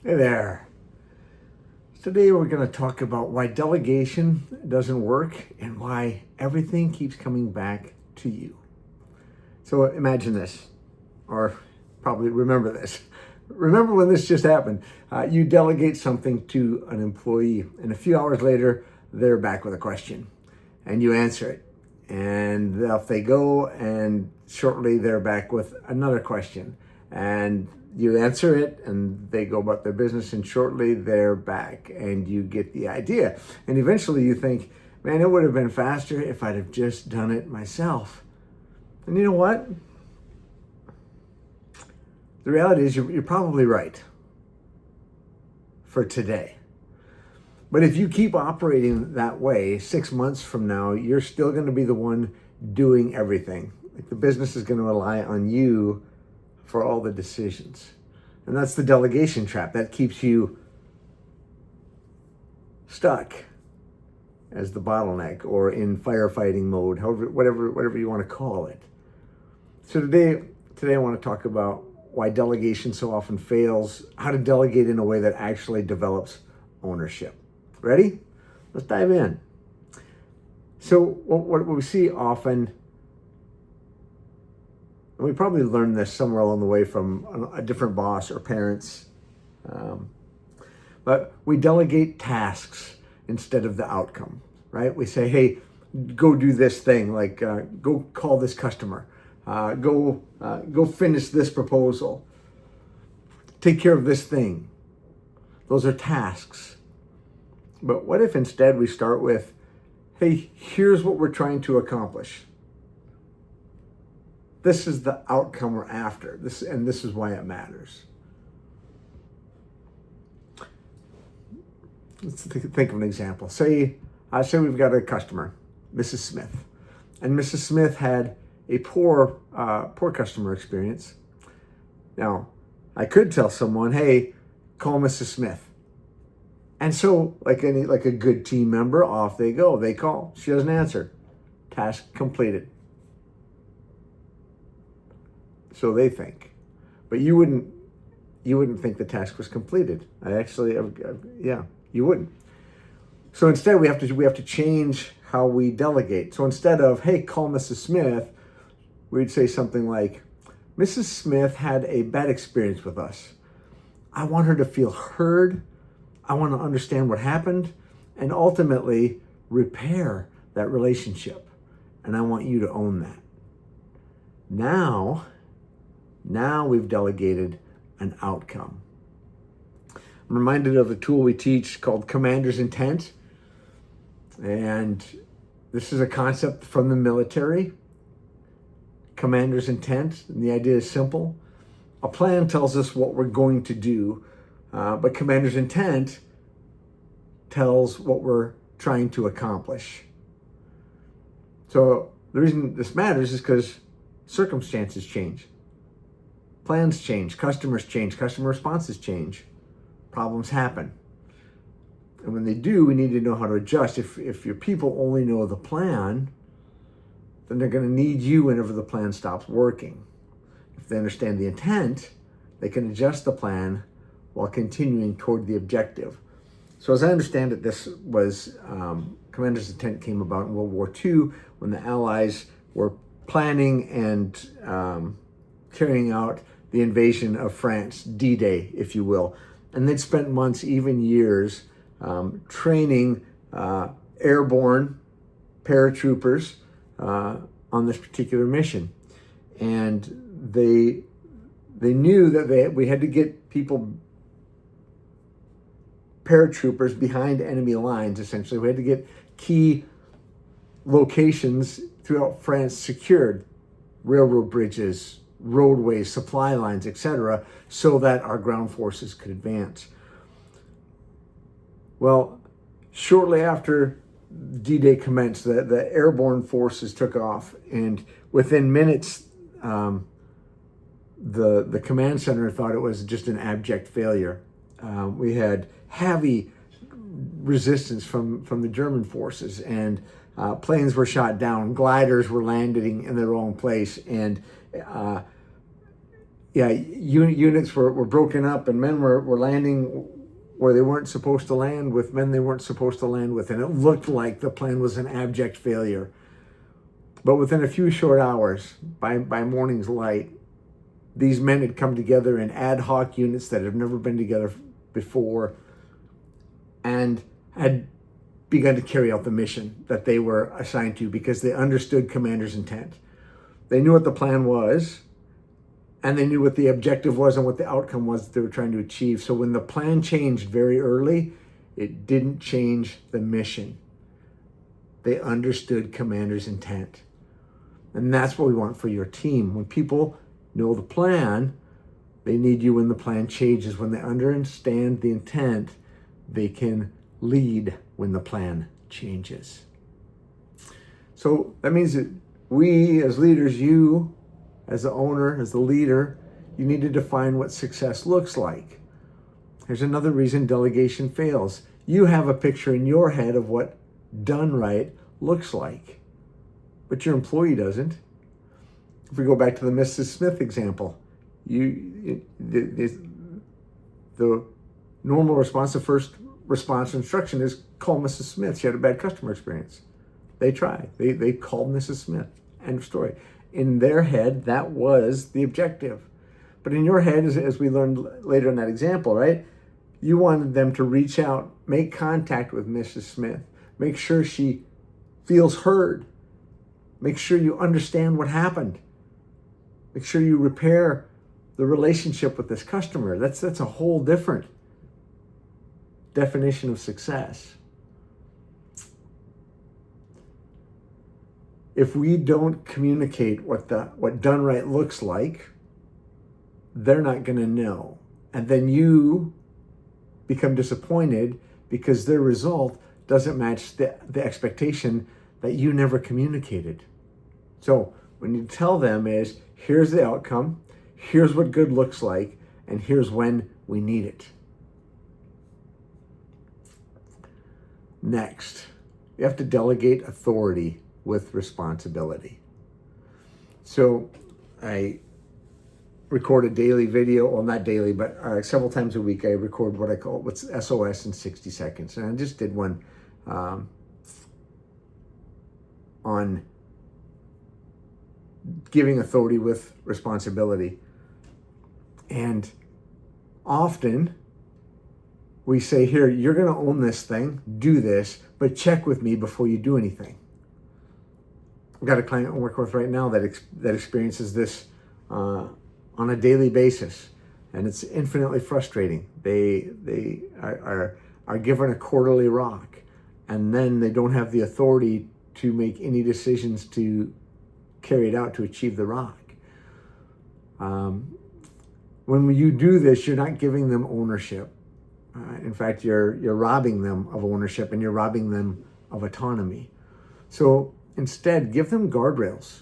Hey there. Today we're going to talk about why delegation doesn't work and why everything keeps coming back to you. So imagine this, or probably remember this. Remember when this just happened. You delegate something to an employee, and a few hours later, they're back with a question, and you answer it. And off they go, and shortly they're back with another question. And you answer it, and they go about their business, and shortly they're back, and you get the idea. And eventually you think, man, it would have been faster if I'd have just done it myself. And you know what? The reality is you're probably right for today. But if you keep operating that way, 6 months from now, you're still going to be the one doing everything. Like the business is going to rely on you for all the decisions. And that's the delegation trap. That keeps you stuck as the bottleneck or in firefighting mode, whatever you want to call it. So today I want to talk about why delegation so often fails, how to delegate in a way that actually develops ownership. Ready? Let's dive in. So what we see often, and we probably learned this somewhere along the way from a different boss or parents, but we delegate tasks instead of the outcome, right? We say, hey, go do this thing, like go call this customer, go finish this proposal, take care of this thing. Those are tasks. But what if instead we start with, hey, here's what we're trying to accomplish. This is the outcome we're after, and this is why it matters. Let's think of an example. Say we've got a customer, Mrs. Smith, and Mrs. Smith had a poor customer experience. Now, I could tell someone, hey, call Mrs. Smith. And so, like a good team member, off they go. They call. She doesn't answer. Task completed. So they think. But you wouldn't think the task was completed. You wouldn't. So instead, we have to change how we delegate. So instead of, hey, call Mrs. Smith, we'd say something like, Mrs. Smith had a bad experience with us. I want her to feel heard. I want to understand what happened and ultimately repair that relationship. And I want you to own that. Now we've delegated an outcome. I'm reminded of a tool we teach called Commander's Intent. And this is a concept from the military. Commander's Intent. And the idea is simple. A plan tells us what we're going to do. But Commander's Intent tells what we're trying to accomplish. So the reason this matters is because circumstances change. Plans change, customers change, customer responses change. Problems happen. And when they do, we need to know how to adjust. If your people only know the plan, then they're going to need you whenever the plan stops working. If they understand the intent, they can adjust the plan while continuing toward the objective. So as I understand it, this was Commander's Intent came about in World War II when the Allies were planning and carrying out the invasion of France, D-Day, if you will. And they'd spent months, even years, training airborne paratroopers on this particular mission. And they knew that we had to get paratroopers behind enemy lines, essentially. We had to get key locations throughout France secured, railroad bridges, roadways, supply lines, etc., so that our ground forces could advance. Well, shortly after D-Day commenced, the airborne forces took off, and within minutes, the command center thought it was just an abject failure. We had heavy resistance from the German forces, and planes were shot down, gliders were landing in the wrong place, and units were broken up, and men were landing where they weren't supposed to land with men they weren't supposed to land with, and it looked like the plan was an abject failure. But within a few short hours, by morning's light, these men had come together in ad hoc units that had never been together before and had begun to carry out the mission that they were assigned to, because they understood commander's intent. They knew what the plan was, and they knew what the objective was and what the outcome was that they were trying to achieve. So when the plan changed very early, it didn't change the mission. They understood commander's intent. And that's what we want for your team. When people know the plan, they need you when the plan changes. When they understand the intent, they can lead when the plan changes. So that means that we as leaders, you as the owner, as the leader, you need to define what success looks like. Here's another reason delegation fails. You have a picture in your head of what done right looks like, but your employee doesn't. If we go back to the Mrs. Smith example, the normal response, the first response instruction is call Mrs. Smith. She had a bad customer experience. They tried. They called Mrs. Smith. End of story. In their head, that was the objective. But in your head, as we learned later in that example, right? You wanted them to reach out, make contact with Mrs. Smith, make sure she feels heard, make sure you understand what happened, make sure you repair the relationship with this customer. That's a whole different definition of success. If we don't communicate what done right looks like, they're not going to know. And then you become disappointed because their result doesn't match the expectation that you never communicated. So what you tell them is, here's the outcome, here's what good looks like, and here's when we need it. Next, you have to delegate authority with responsibility. So I record a daily video, well, not daily, but several times a week. I record what I call what's SOS in 60 seconds. And I just did one on giving authority with responsibility. And often we say, here, you're going to own this thing, do this, but check with me before you do anything. I've got a client I work with right now that experiences this on a daily basis, and it's infinitely frustrating. They are given a quarterly rock, and then they don't have the authority to make any decisions to carry it out to achieve the rock. When you do this, you're not giving them ownership. In fact, you're robbing them of ownership, and you're robbing them of autonomy. So instead, give them guardrails.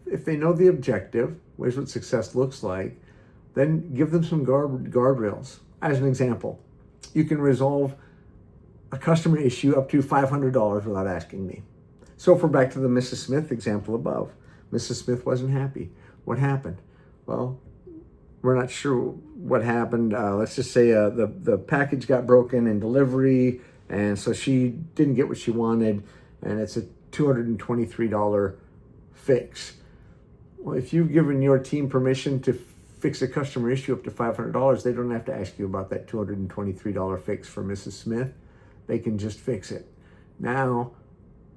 If they know the objective, here's what success looks like, then give them some guardrails. As an example, you can resolve a customer issue up to $500 without asking me. So if we're back to the Mrs. Smith example above, Mrs. Smith wasn't happy. What happened? Well, we're not sure what happened. Let's just say the package got broken in delivery, and so she didn't get what she wanted, and it's a $223 fix. Well, if you've given your team permission to fix a customer issue up to $500, they don't have to ask you about that $223 fix for Mrs. Smith. They can just fix it. Now,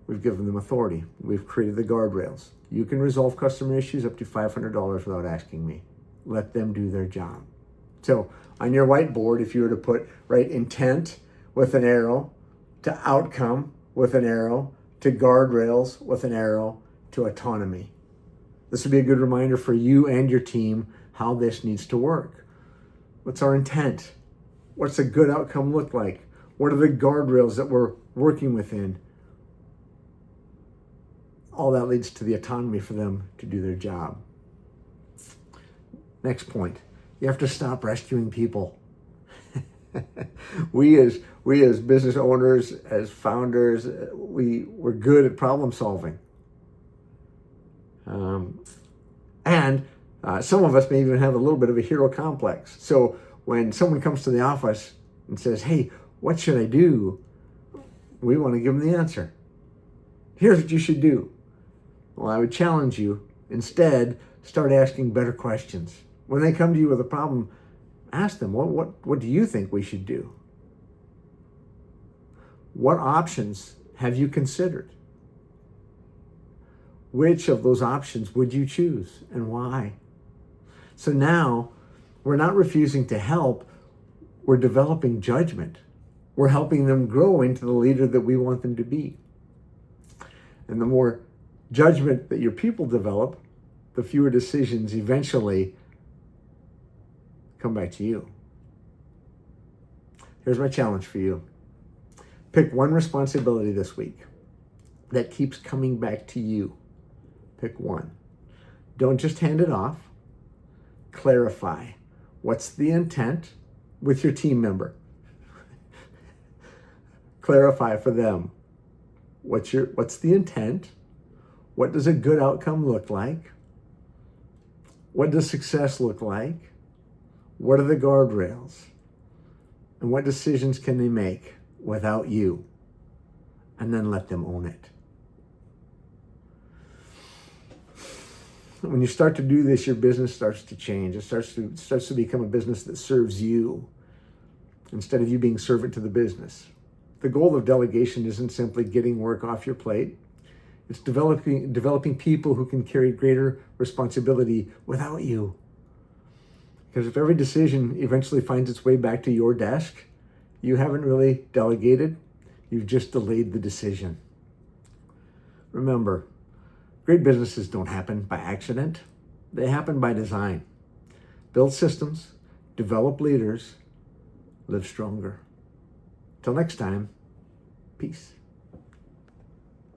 we've given them authority. We've created the guardrails. You can resolve customer issues up to $500 without asking me. Let them do their job. So on your whiteboard, if you were to put intent with an arrow, to outcome with an arrow, to guardrails with an arrow, to autonomy. This would be a good reminder for you and your team how this needs to work. What's our intent? What's a good outcome look like? What are the guardrails that we're working within? All that leads to the autonomy for them to do their job. Next point, you have to stop rescuing people. We as business owners, as founders, we're good at problem solving. And Some of us may even have a little bit of a hero complex. So when someone comes to the office and says, hey, what should I do? We want to give them the answer. Here's what you should do. Well, I would challenge you. Instead, start asking better questions. When they come to you with a problem, ask them, what do you think we should do? What options have you considered? Which of those options would you choose and why? So now we're not refusing to help. We're developing judgment. We're helping them grow into the leader that we want them to be. And the more judgment that your people develop, the fewer decisions eventually come back to you. Here's my challenge for you. Pick one responsibility this week that keeps coming back to you. Pick one. Don't just hand it off. Clarify. What's the intent with your team member? Clarify for them. What's the intent? What does a good outcome look like? What does success look like? What are the guardrails? And what decisions can they make without you? And then let them own it. When you start to do this, your business starts to change. It starts to become a business that serves you instead of you being servant to the business. The goal of delegation isn't simply getting work off your plate. It's developing people who can carry greater responsibility without you. Because if every decision eventually finds its way back to your desk, you haven't really delegated. You've just delayed the decision. Remember, great businesses don't happen by accident. They happen by design. Build systems, develop leaders, live stronger. Till next time, peace.